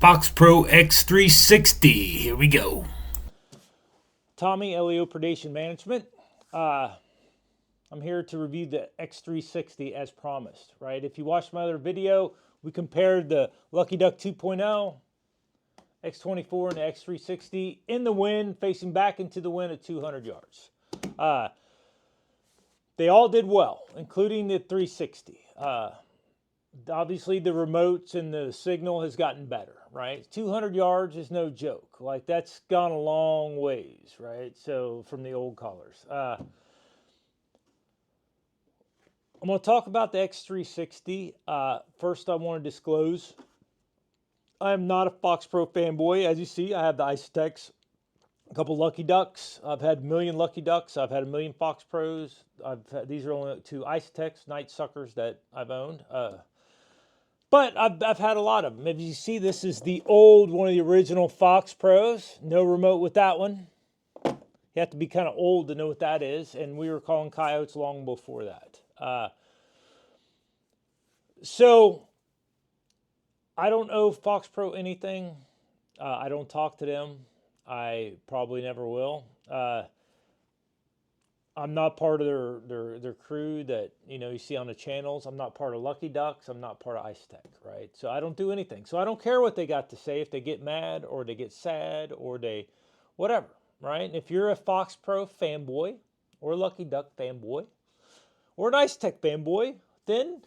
Foxpro X360. Here we go. Tommy, LEO Predation Management. I'm here to review the X360 as promised, right? If you watched my other video, we compared the Lucky Duck 2.0, X24, and the X360 in the wind, facing back into the wind at 200 yards. They all did well, including the 360. Obviously, the remotes and the signal has gotten better, right? 200 yards is no joke. Like, that's gone a long ways, right? So, from the old colors. I'm going to talk about the X360. First, I want to disclose I am not a Foxpro fanboy. As you see, I have the Isotex, a couple Lucky Ducks. I've had a million Lucky Ducks. I've had a million Fox Pros. These are only two Isotex Night Suckers that I've owned. But I've had a lot of them. As you see, this is the old, one of the original Fox Pros. No remote with that one. You have to be kind of old to know what that is. And we were calling coyotes long before that. So I don't owe Foxpro anything. I don't talk to them. I probably never will. I'm not part of their crew that you see on the channels. I'm not part of Lucky Ducks. I'm not part of Ice-Tech, right? So I don't do anything. So I don't care what they got to say. If they get mad or they get sad or they whatever, right? And if you're a Foxpro fanboy or Lucky Duck fanboy or an Ice-Tech fanboy, then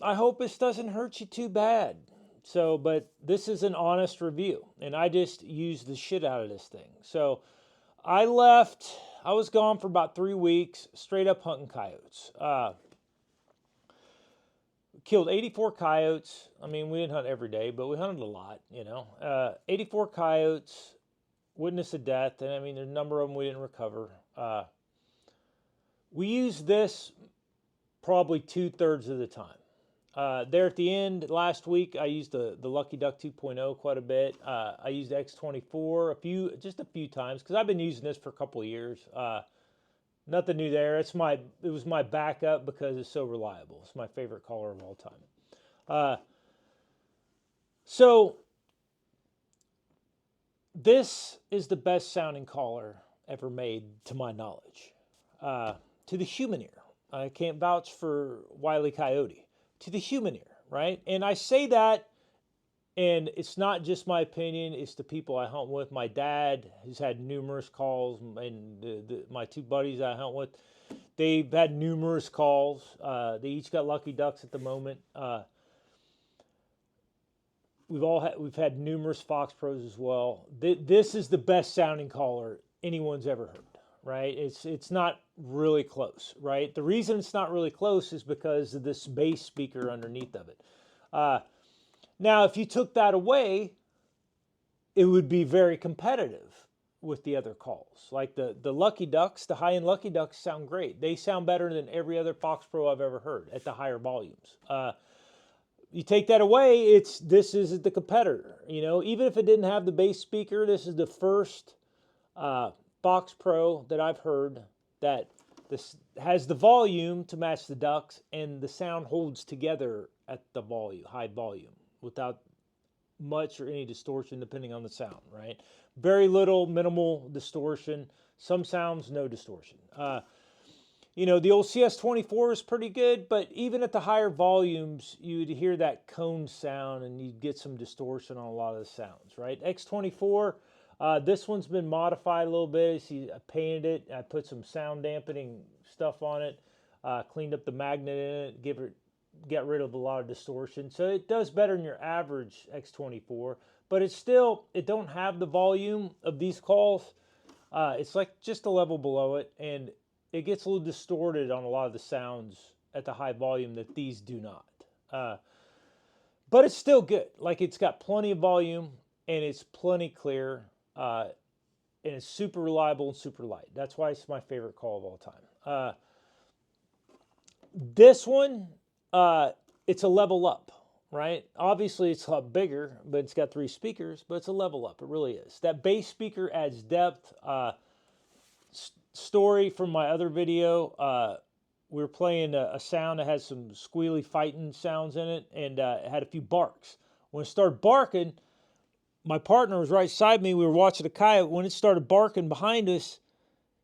I hope this doesn't hurt you too bad. So, but this is an honest review, and I just used the shit out of this thing. So I was gone for about 3 weeks, straight up hunting coyotes. Killed 84 coyotes. I mean, we didn't hunt every day, but we hunted a lot, 84 coyotes, witnessed a death, and I mean, there's a number of them we didn't recover. We used this probably 2/3 of the time. There at the end, last week, I used the Lucky Duck 2.0 quite a bit. I used X24 just a few times because I've been using this for a couple of years. Nothing new there. It was my backup because it's so reliable. It's my favorite color of all time. So this is the best sounding collar ever made, to my knowledge. To the human ear, I can't vouch for Wile E. Coyote. To the human ear, right? And I say that, and it's not just my opinion, it's the people I hunt with. My dad has had numerous calls, and my two buddies I hunt with, they've had numerous calls. They each got Lucky Ducks at the moment. We've had numerous Fox Pros as well. This is the best sounding collar anyone's ever heard. Right? It's not really close, right? The reason it's not really close is because of this bass speaker underneath of it. Now, if you took that away, it would be very competitive with the other calls. Like the Lucky Ducks, the high-end Lucky Ducks sound great. They sound better than every other Fox Pro I've ever heard at the higher volumes. You take that away, this isn't the competitor. Even if it didn't have the bass speaker, this is the first Fox Pro that I've heard that this has the volume to match the ducks, and the sound holds together at the high volume, without much or any distortion, depending on the sound, right? Very little, minimal distortion. Some sounds, no distortion. The old CS24 is pretty good, but even at the higher volumes, you'd hear that cone sound, and you'd get some distortion on a lot of the sounds, right? X24. This one's been modified a little bit. See, I painted it. I put some sound dampening stuff on it. Cleaned up the magnet in it. Get rid of a lot of distortion. So it does better than your average X24. But it don't have the volume of these calls. It's like just a level below it. And it gets a little distorted on a lot of the sounds at the high volume that these do not. But it's still good. Like, it's got plenty of volume, and it's plenty clear. And it's super reliable and super light. That's why it's my favorite call of all time. This one, it's a level up, right? Obviously, it's a lot bigger, but it's got 3 speakers, but it's a level up. It really is. That bass speaker adds depth. Story from my other video, we were playing a sound that had some squealy fighting sounds in it, and it had a few barks. When it started barking, my partner was right beside me. We were watching a coyote. When it started barking behind us,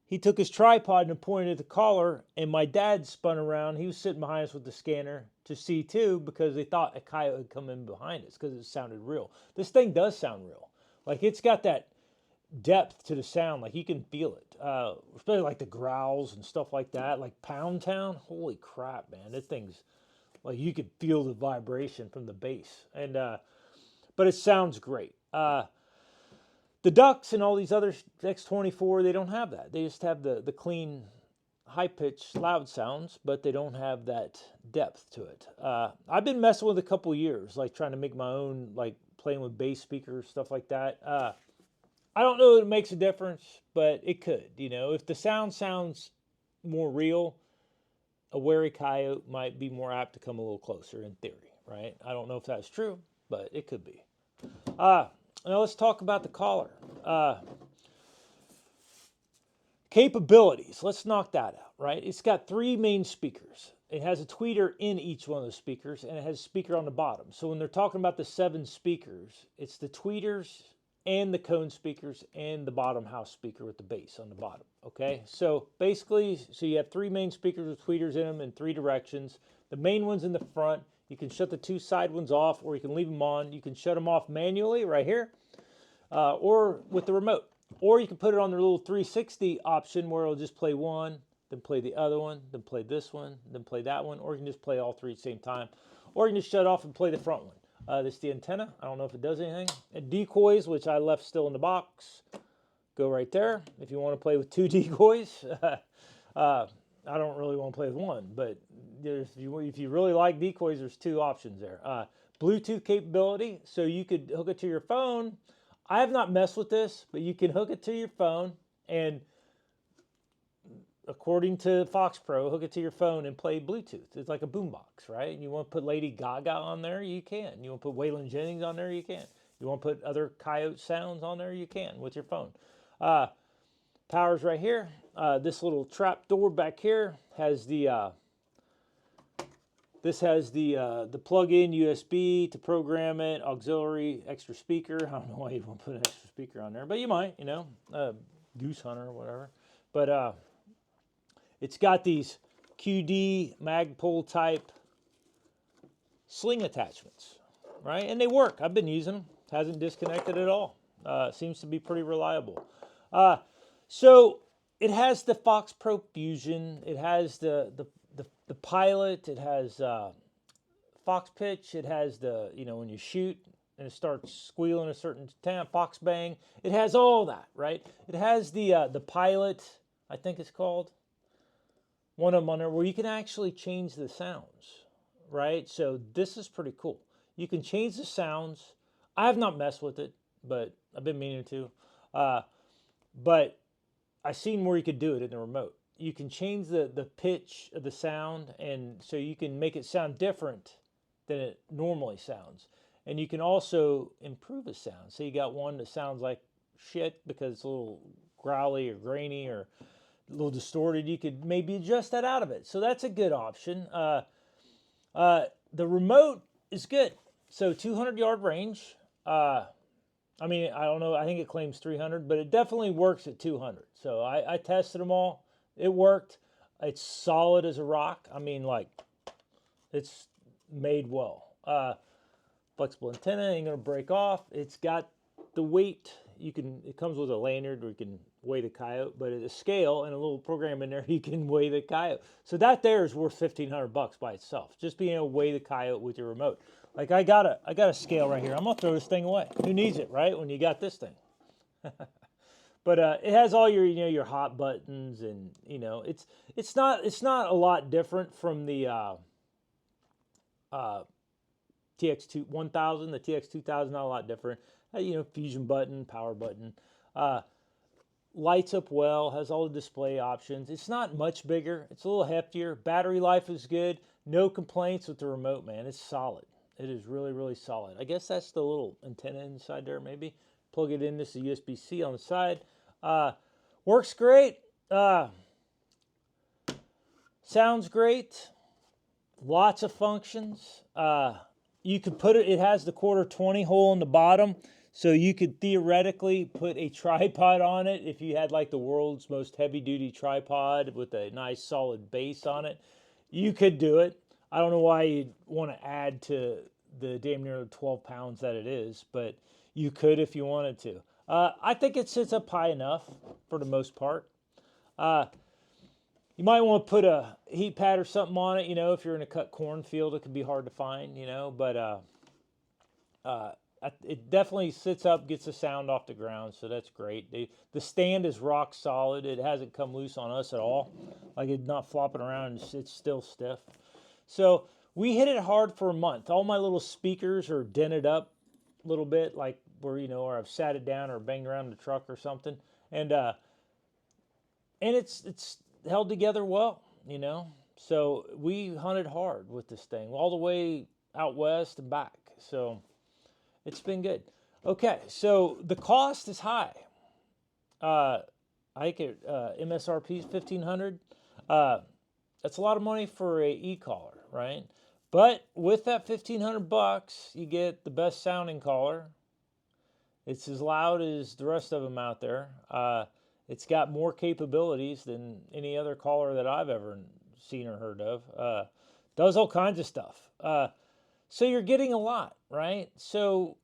he took his tripod and pointed at the collar, and my dad spun around. He was sitting behind us with the scanner to see too, because they thought a coyote had come in behind us because it sounded real. This thing does sound real. Like, it's got that depth to the sound. Like, you can feel it. Especially like the growls and stuff like that. Like Pound Town. Holy crap, man. This thing's like, you could feel the vibration from the bass. And but it sounds great. The Ducks and all these other X24, they don't have that. They just have the clean, high-pitched, loud sounds, but they don't have that depth to it. I've been messing with it a couple years, like trying to make my own, like playing with bass speakers, stuff like that. I don't know if it makes a difference, but it could. You know, if the sound sounds more real, a wary coyote might be more apt to come a little closer in theory, right? I don't know if that's true, but it could be. Now let's talk about the collar. Capabilities. Let's knock that out, right? It's got 3 main speakers. It has a tweeter in each one of those speakers, and it has a speaker on the bottom. So when they're talking about the 7 speakers, it's the tweeters and the cone speakers and the bottom house speaker with the bass on the bottom, okay? So basically, so you have 3 main speakers with tweeters in them in 3 directions. The main one's in the front. You can shut the 2 side ones off, or you can leave them on. You can shut them off manually right here, or with the remote. Or you can put it on the little 360 option where it'll just play one, then play the other one, then play this one, then play that one. Or you can just play all 3 at the same time. Or you can just shut off and play the front one. This is the antenna. I don't know if it does anything. And decoys, which I left still in the box, go right there. If you want to play with 2 decoys, I don't really want to play with 1, but if you really like decoys, there's 2 options there. Bluetooth capability, so you could hook it to your phone. I have not messed with this, but you can hook it to your phone, and according to Foxpro, hook it to your phone and play Bluetooth. It's like a boombox, right? You want to put Lady Gaga on there, you can. You want to put Waylon Jennings on there, you can. You want to put other coyote sounds on there, you can with your phone. Power's right here. This little trap door back here has the the plug-in USB to program it, auxiliary, extra speaker. I don't know why you'd want to put an extra speaker on there, but you might, you know, goose hunter or whatever. But it's got these QD Magpul type sling attachments, right? And they work. I've been using them. Hasn't disconnected at all. Seems to be pretty reliable. So it has the Foxpro Fusion. It has the Pilot. It has Fox Pitch. It has the, you know, when you shoot and it starts squealing a certain time, Fox Bang. It has all that, right? It has the Pilot, I think it's called. One of them on there where you can actually change the sounds, right? So this is pretty cool. You can change the sounds. I have not messed with it, but I've been meaning to. But I've seen where you could do it in the remote. You can change the pitch of the sound, and so you can make it sound different than it normally sounds. And you can also improve the sound. So you got one that sounds like shit because it's a little growly or grainy or a little distorted. You could maybe adjust that out of it. So that's a good option. The remote is good. So 200-yard range. I mean, I don't know. I think it claims 300, but it definitely works at 200. So I tested them all. It worked. It's solid as a rock. I mean, like, it's made well. Flexible antenna, ain't gonna break off. It's got the weight. It comes with a lanyard where you can weigh the coyote, but at a scale and a little program in there, you can weigh the coyote. So that there is worth $1,500 by itself. Just being able to weigh the coyote with your remote. Like, I got a scale right here. I'm gonna throw this thing away. Who needs it, right? When you got this thing. But it has all your, you know, your hot buttons, and you know, it's not a lot different from the TX2 1000. The TX 2000 not a lot different. You know, fusion button, power button. Lights up well, has all the display options. It's not much bigger. It's a little heftier. Battery life is good. No complaints with the remote, man. It's solid. It is really, really solid. I guess that's the little antenna inside there, maybe. Plug it in. This is a USB-C on the side. Works great. Sounds great. Lots of functions. You could put it has the 1/4 20 hole in the bottom. So you could theoretically put a tripod on it if you had like the world's most heavy duty tripod with a nice solid base on it. You could do it. I don't know why you'd want to add to the damn near 12 pounds that it is, but you could if you wanted to. I think it sits up high enough for the most part. You might want to put a heat pad or something on it, if you're in a cut cornfield, it could be hard to find, but it definitely sits up, gets the sound off the ground, so that's great. The stand is rock solid. It hasn't come loose on us at all. Like, it's not flopping around, it's still stiff. So we hit it hard for a month. All my little speakers are dented up a little bit, like where, or I've sat it down or banged around the truck or something. And it's held together well, So we hunted hard with this thing all the way out west and back. So it's been good. Okay, so the cost is high. I think MSRP is $1,500. That's a lot of money for a e-collar, right? But with that $1,500, you get the best sounding collar. It's as loud as the rest of them out there. It's got more capabilities than any other collar that I've ever seen or heard of. Does all kinds of stuff. So you're getting a lot, right? So,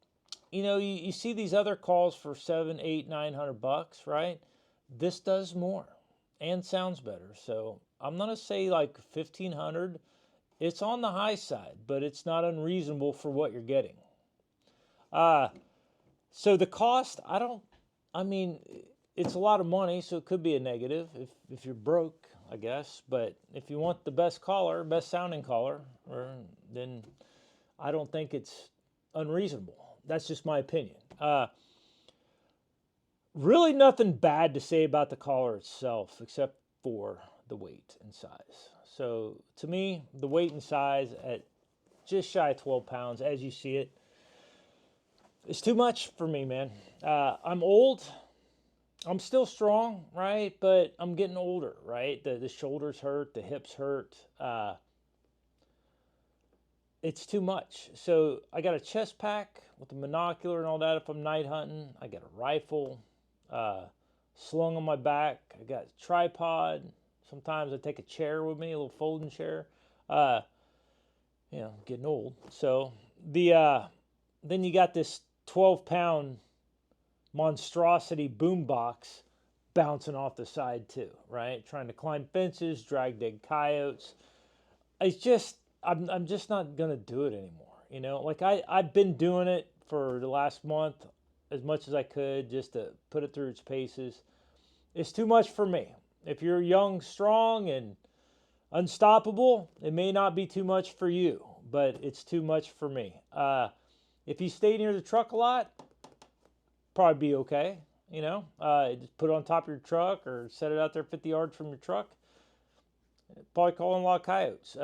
you see these other calls for $700, $800, $900, right? This does more and sounds better. So I'm gonna say like $1,500. It's on the high side, but it's not unreasonable for what you're getting. So the cost, it's a lot of money, so it could be a negative if you're broke, I guess. But if you want the best collar, best sounding collar, then I don't think it's unreasonable. That's just my opinion. Really nothing bad to say about the collar itself, except for the weight and size. So to me, the weight and size at just shy of 12 pounds, as you see it, is too much for me, man. I'm old. I'm still strong, right? But I'm getting older, right? The shoulders hurt, the hips hurt. It's too much. So I got a chest pack with a binocular and all that if I'm night hunting. I got a rifle slung on my back. I got a tripod. Sometimes I take a chair with me, a little folding chair. Getting old. So then you got this 12-pound monstrosity boombox bouncing off the side too, right? Trying to climb fences, drag dead coyotes. It's just I'm just not gonna do it anymore. Like I've been doing it for the last month as much as I could just to put it through its paces. It's too much for me. If you're young, strong, and unstoppable, it may not be too much for you, but it's too much for me. If you stay near the truck a lot, probably be okay. Just put it on top of your truck or set it out there 50 yards from your truck. Probably calling a lot of coyotes.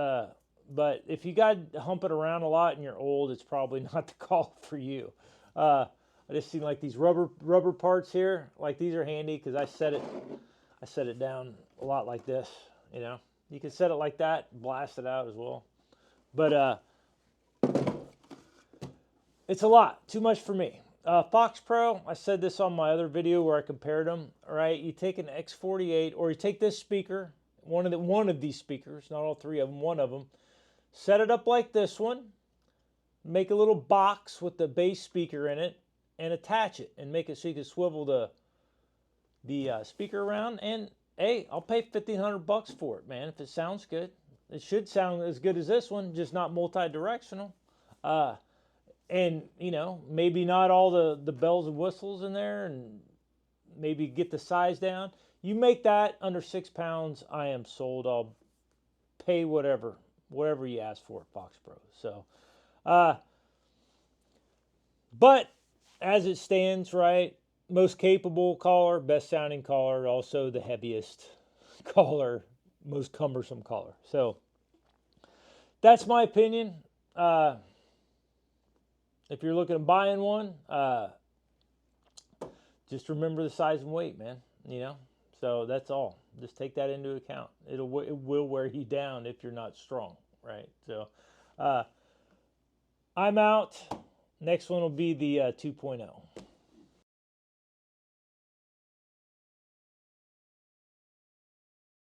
But if you got to hump it around a lot and you're old, it's probably not the call for you. I just seen like these rubber parts here. Like these are handy because I set it down a lot like this. You can set it like that, blast it out as well. But it's a lot, too much for me. Foxpro, I said this on my other video where I compared them. All right, you take an X48 or you take this speaker, one of these speakers, not all three of them, one of them. Set it up like this one, make a little box with the bass speaker in it, and attach it, and make it so you can swivel the speaker around. And hey, I'll pay $1,500 for it, man. If it sounds good, it should sound as good as this one, just not multi-directional. And maybe not all the bells and whistles in there, and maybe get the size down. You make that under 6 pounds, I am sold. I'll pay whatever you ask for at Foxpro. So, but as it stands, right, most capable collar, best sounding collar, also the heaviest collar, most cumbersome collar. So that's my opinion. If you're looking at buying one, just remember the size and weight, man. So that's all. Just take that into account. It will wear you down if you're not strong, right? So I'm out. Next one will be the 2.0.